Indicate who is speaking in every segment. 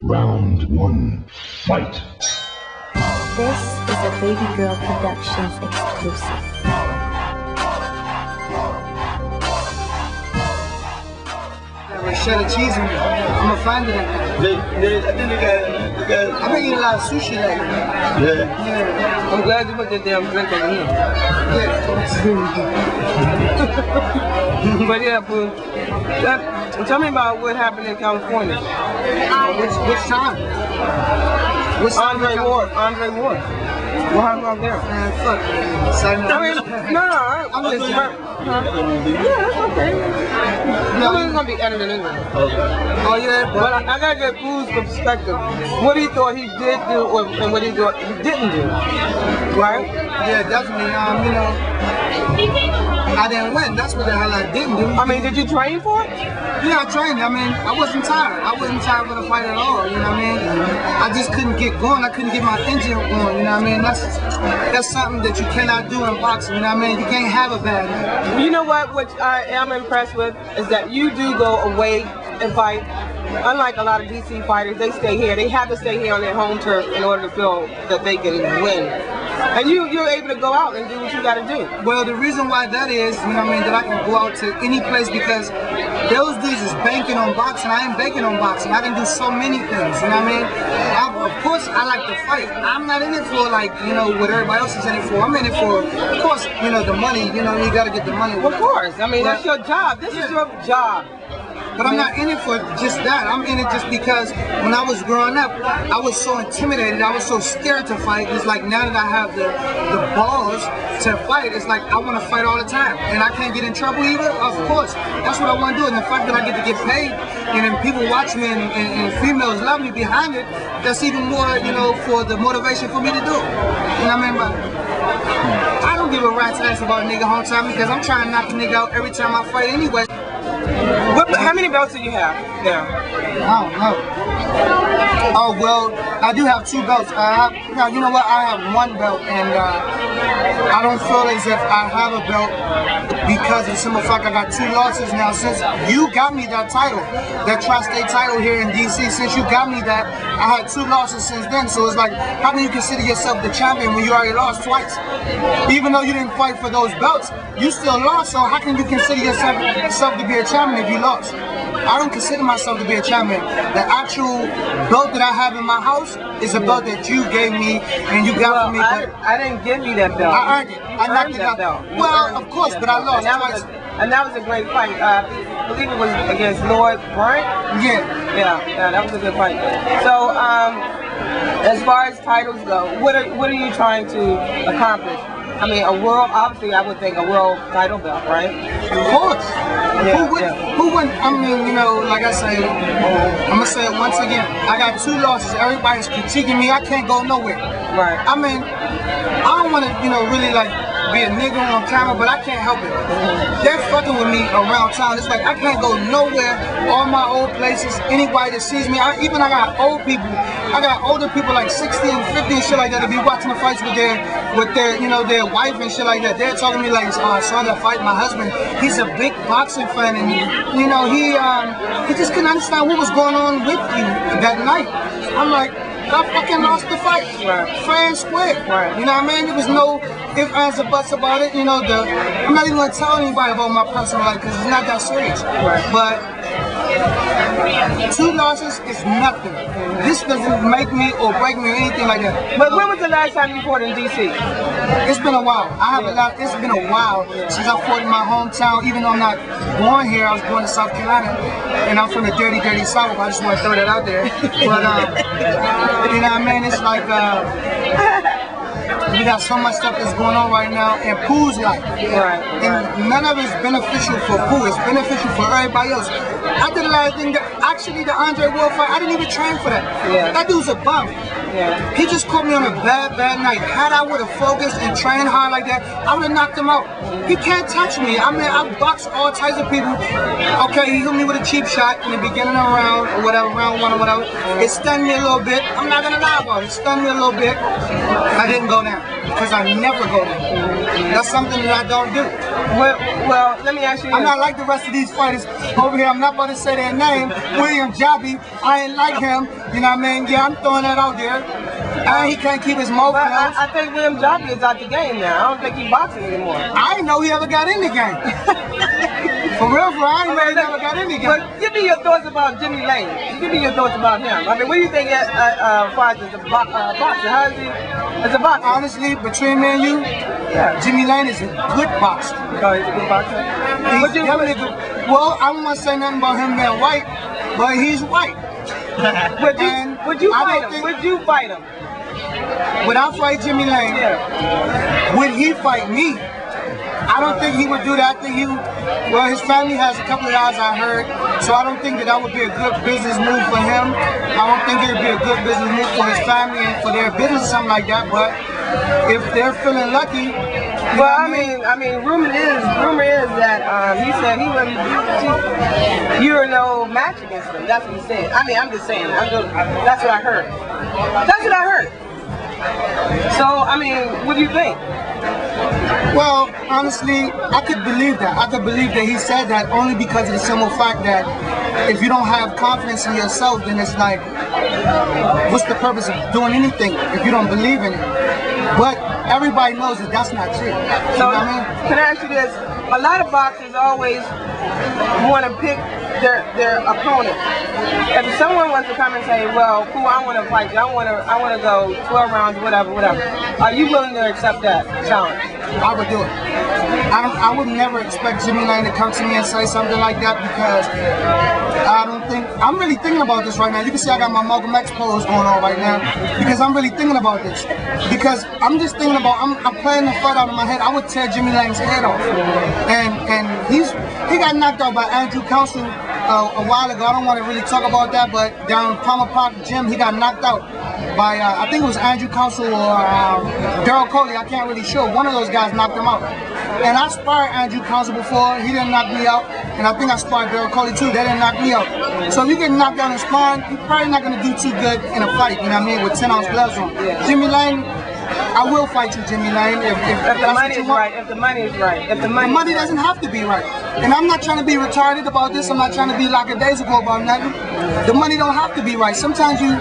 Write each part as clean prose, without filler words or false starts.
Speaker 1: Round one, fight!
Speaker 2: This is a Baby Girl Productions exclusive.
Speaker 3: A shell of cheese in it. I'm gonna find it in there.
Speaker 4: I think they got.
Speaker 3: I've been eating a lot of sushi lately.
Speaker 4: Yeah.
Speaker 3: I'm glad you put that damn drink over here. Yeah. But yeah, boo. Tell me about what happened in California. Which time? Andre Ward. What happened out there? Man, fuck. I mean, no, I'm just. Yeah, that's okay. No, it's gonna be edited anyway. Oh yeah, but I gotta get Pooh's perspective. What he thought he did do, and what he thought he didn't do. Right? Yeah, definitely. You know, I didn't win. That's what the hell I didn't do. I mean, did you train for it? Yeah, I trained. I mean, I wasn't tired. I wasn't tired for the fight at all. You know what I mean? I just couldn't get going. I couldn't get my engine going. You know what I mean? That's something that you cannot do in boxing. You know what I mean? You can't have a bad night. You know what? What I am impressed with is that you do go away and fight. Unlike a lot of DC fighters, they stay here. They have to stay here on their home turf in order to feel that they can win. And you're able to go out and do what you got to do. Well, the reason why that is, you know what I mean, that I can go out to any place because those dudes is banking on boxing. I ain't banking on boxing. I can do so many things, you know what I mean? Of course, I like to fight. I'm not in it for, like, you know, what everybody else is in it for. I'm in it for, of course, you know, the money. You know, you got to get the money. Of course. I mean, that's your job. This is your job. But I'm not in it for just that. I'm in it just because when I was growing up, I was so intimidated. I was so scared to fight. It's like now that I have the balls to fight, it's like I want to fight all the time. And I can't get in trouble either. Of course. That's what I want to do. And the fact that I get to get paid and then people watch me and females love me behind it, that's even more, you know, for the motivation for me to do it. You know what I mean? But I don't give a rat's ass about a nigga whole time because I'm trying to knock a nigga out every time I fight anyway. How many belts do you have now? I don't know. Oh, well, I do have 2 belts. You know what? I have 1 belt, and I don't feel as if I have a belt because of the simple fact I got 2 losses now. Since you got me that title, that tri-state title here in DC, since you got me that, I had 2 losses since then. So it's like, how can you consider yourself the champion when you already lost twice? Even though you didn't fight for those belts, you still lost. So how can you consider yourself to be a champion if you lost? I don't consider myself to be a champion. The actual belt that I have in my house is a belt that you gave me and you got for me. But I didn't give you that belt. I earned it. I knocked it out. Well, of course, but I lost twice. And that was a great fight. I believe it was against Lloyd Bryant. Yeah, that was a good fight. So, as far as titles go, what are you trying to accomplish? I mean, a world, obviously I would think a world title belt, right? Of course. Yeah, who wouldn't, I mean, you know, like I say, I'm going to say it once again. I got 2 losses. Everybody's critiquing me. I can't go nowhere. Right. I mean, I don't want to, you know, really like be a nigga on camera, but I can't help it. They're fucking with me around town. It's like I can't go nowhere. All my old places, anybody that sees me, I got old people. I got older people like 60 and 50 and shit like that to be watching the fights with their, you know, their wife and shit like that. They're talking to me like, oh, I saw that fight. My husband, he's a big boxing fan, and you know, he just couldn't understand what was going on with you that night. I'm like, I fucking lost the fight, fair and square. You know what I mean? There was no ifs, ands, or buts about it. You know, I'm not even gonna tell anybody about my personal life because it's not that serious. But 2 losses is nothing. This doesn't make me or break me or anything like that. But when was the last time you fought in DC? It's been a while. It's been a while since I fought in my hometown. Even though I'm not born here, I was born in South Carolina, and I'm from the dirty, dirty South. I just want to throw that out there. But you know what I mean? It's like we got so much stuff that's going on right now in Pooh's life. And none of it's beneficial for Pooh. It's beneficial for everybody else. I did a lot of things. Actually, the Andre Ward fight, I didn't even train for that. That dude's a bum. He just caught me on a bad night. Had I would have focused and trained hard like that, I would have knocked him out. He can't touch me. I mean, I box all types of people. Okay, he hit me with a cheap shot in the beginning of the round, or whatever, round 1 or whatever. It stunned me a little bit. I'm not gonna lie about it. It stunned me a little bit. I didn't go down.
Speaker 5: because I never go there. That's something that I don't do.
Speaker 3: Well, let me ask you.
Speaker 5: I'm not like the rest of these fighters over here. I'm not about to say their name. William Joppy. I ain't like him. You know what I mean? Yeah, I'm throwing that out there. And he can't keep his mouth
Speaker 3: But
Speaker 5: closed.
Speaker 3: I think William Joppy is out the game now. I don't think he's boxing anymore.
Speaker 5: I didn't know he ever got in the game. For real, I didn't know he never got in the game.
Speaker 3: But give me your thoughts about Jimmy Lane. Give me your thoughts about him. I mean, what do you think as far as a boxer? How is he as a boxer?
Speaker 5: Honestly, between me and you,
Speaker 3: Yeah.
Speaker 5: Jimmy Lane is a good boxer.
Speaker 3: Oh, he's a good boxer.
Speaker 5: He's definitely good. Well, I don't want to say nothing about him being white, but he's white.
Speaker 3: Would you fight him? Would you fight him?
Speaker 5: Would I fight Jimmy Lane?
Speaker 3: Yeah.
Speaker 5: Would he fight me? I don't think he would do that. I think well, his family has a couple of guys I heard, so I don't think that would be a good business move for him. I don't think it would be a good business move for his family and for their business or something like that, but if they're feeling lucky.
Speaker 3: Well, I mean, rumor is that he said he wouldn't. You're no match against him. That's what he said. I mean, I'm just saying. That's what I heard. That's what I heard. So, I mean, what do you think?
Speaker 5: Well, honestly, I could believe that. I could believe that he said that only because of the simple fact that if you don't have confidence in yourself, then it's like, what's the purpose of doing anything if you don't believe in it? But everybody knows that that's not true. You know what I mean?
Speaker 3: Can I ask you this? A lot of boxers always want to pick their opponent. If someone wants to come and say, well, cool, I want to fight you, I want to go 12 rounds, whatever, are you willing to accept that challenge?
Speaker 5: I would do it. I would never expect Jimmy Lane to come to me and say something like that because I'm really thinking about this right now. You can see I got my Malcolm X pose going on right now because I'm really thinking about this. Because I'm just thinking about, I'm playing the fight out of my head. I would tear Jimmy Lane's head off. And he got knocked out by Andrew Council a while ago. I don't want to really talk about that, but down Palmer Park Gym, he got knocked out by, I think it was Andrew Council or Daryl Coley. I can't really sure. One of those guys knocked him out. And I sparred Andrew Council before. He didn't knock me out. And I think I sparred Daryl Coley too. They didn't knock me out. So if you get knocked out in sparring, you're probably not going to do too good in a fight, you know what I mean, with 10-ounce gloves on. Jimmy Lane, I will fight you, Jimmy Lane, if
Speaker 3: the money is right. If the money is right. If the money
Speaker 5: doesn't have to be right. And I'm not trying to be retarded about this. I'm not trying to be lackadaisical about nothing. The money don't have to be right. Sometimes you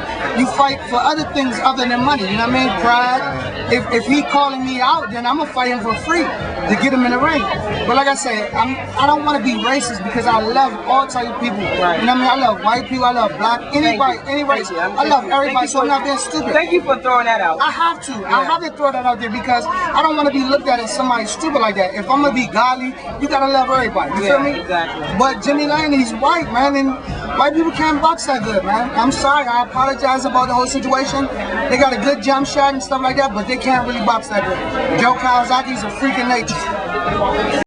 Speaker 5: fight for other things other than money. You know what I mean? Pride. If he calling me out, then I'm gonna fight him for free to get him in the ring. But like I said, I don't want to be racist because I love all type of people. Right. You know what I mean? I love white people. I love black. Anybody, any race. I love everybody. So I'm not being stupid.
Speaker 3: Thank you for throwing that out.
Speaker 5: I have to. I have to throw that out there because I don't want to be looked at as somebody stupid like that. If I'm gonna be godly, you gotta love everybody. You feel me?
Speaker 3: Exactly.
Speaker 5: But Jimmy Lane, he's white, man, and white people can't box that good, man. I'm sorry. I apologize about the whole situation. They got a good jump shot and stuff like that, but they can't really box that good. Joe Kawasaki's a freak of nature.